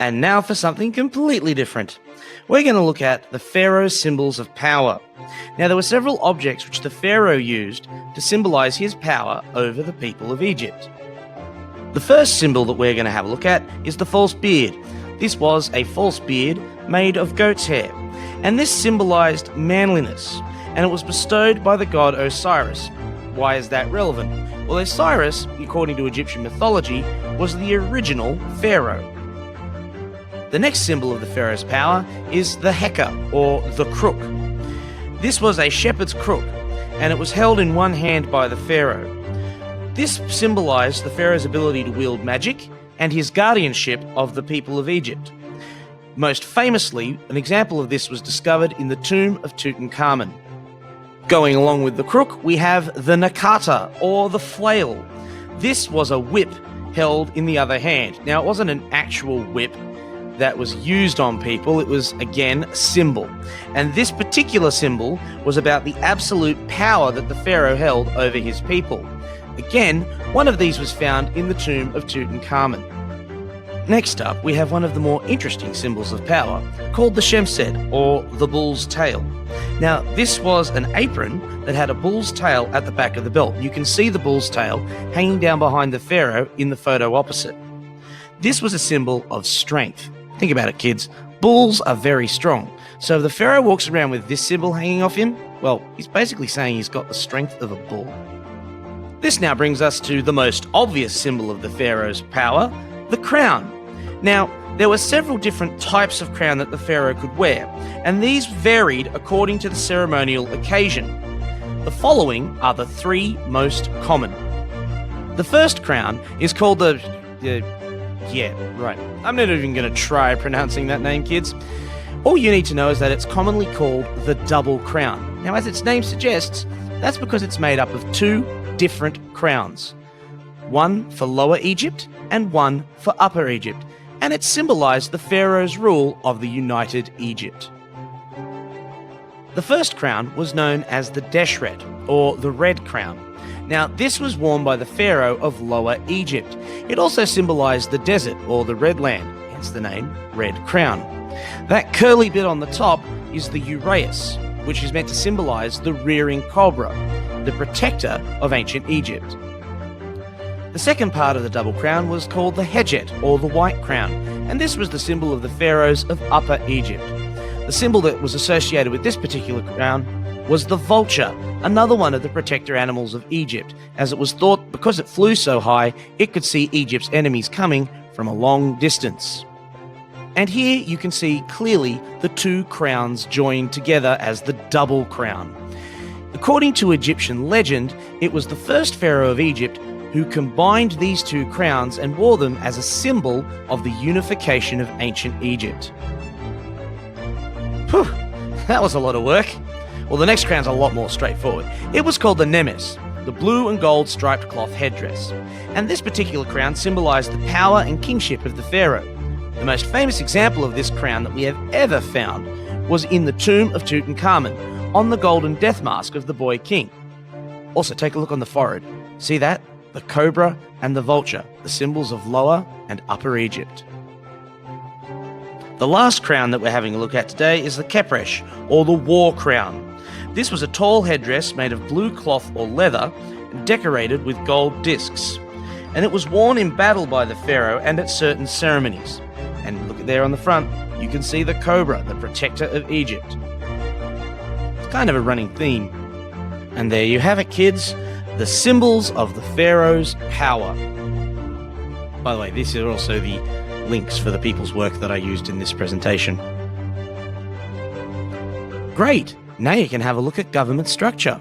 And now for something completely different. We're going to look at the Pharaoh's symbols of power. Now, there were several objects which the Pharaoh used to symbolize his power over the people of Egypt. The first symbol that we're going to have a look at is the false beard. This was a false beard made of goat's hair, and this symbolized manliness, and it was bestowed by the god Osiris. Why is that relevant? Well, Osiris, according to Egyptian mythology, was the original pharaoh. The next symbol of the pharaoh's power is the heka, or the crook. This was a shepherd's crook, and it was held in one hand by the pharaoh. This symbolized the pharaoh's ability to wield magic and his guardianship of the people of Egypt. Most famously, an example of this was discovered in the tomb of Tutankhamun. Going along with the crook, we have the nakata, or the flail. This was a whip held in the other hand. Now, it wasn't an actual whip that was used on people, it was, again, a symbol. And this particular symbol was about the absolute power that the pharaoh held over his people. Again, one of these was found in the tomb of Tutankhamun. Next up, we have one of the more interesting symbols of power, called the shemsed, or the bull's tail. Now, this was an apron that had a bull's tail at the back of the belt. You can see the bull's tail hanging down behind the pharaoh in the photo opposite. This was a symbol of strength. Think about it, kids. Bulls are very strong. So if the pharaoh walks around with this symbol hanging off him, well, he's basically saying he's got the strength of a bull. This now brings us to the most obvious symbol of the pharaoh's power, the crown. Now, there were several different types of crown that the pharaoh could wear, and these varied according to the ceremonial occasion. The following are the three most common. The first crown is called I'm not even going to try pronouncing that name, kids. All you need to know is that it's commonly called the double crown. Now, as its name suggests, that's because it's made up of two different crowns. One for Lower Egypt and one for Upper Egypt, and it symbolized the pharaoh's rule of the United Egypt. The first crown was known as the deshret, or the red crown. Now, this was worn by the pharaoh of Lower Egypt. It also symbolized the desert, or the red land, hence the name Red Crown. That curly bit on the top is the uraeus, which is meant to symbolize the rearing cobra, the protector of ancient Egypt. The second part of the double crown was called the hejet, or the white crown, and this was the symbol of the pharaohs of Upper Egypt. The symbol that was associated with this particular crown was the vulture, another one of the protector animals of Egypt, as it was thought because it flew so high, it could see Egypt's enemies coming from a long distance. And here you can see clearly the two crowns joined together as the double crown. According to Egyptian legend, it was the first pharaoh of Egypt who combined these two crowns and wore them as a symbol of the unification of ancient Egypt. Whew, that was a lot of work. Well, the next crown's a lot more straightforward. It was called the nemes, the blue and gold striped cloth headdress. And this particular crown symbolized the power and kingship of the pharaoh. The most famous example of this crown that we have ever found was in the tomb of Tutankhamun, on the golden death mask of the boy king. Also, take a look on the forehead. See that? The cobra and the vulture, the symbols of Lower and Upper Egypt. The last crown that we're having a look at today is the kepresh, or the war crown. This was a tall headdress made of blue cloth or leather and decorated with gold discs. And it was worn in battle by the pharaoh and at certain ceremonies. And look there on the front, you can see the cobra, the protector of Egypt. It's kind of a running theme. And there you have it, kids, the symbols of the pharaoh's power. By the way, these are also the links for the people's work that I used in this presentation. Great! Now you can have a look at government structure.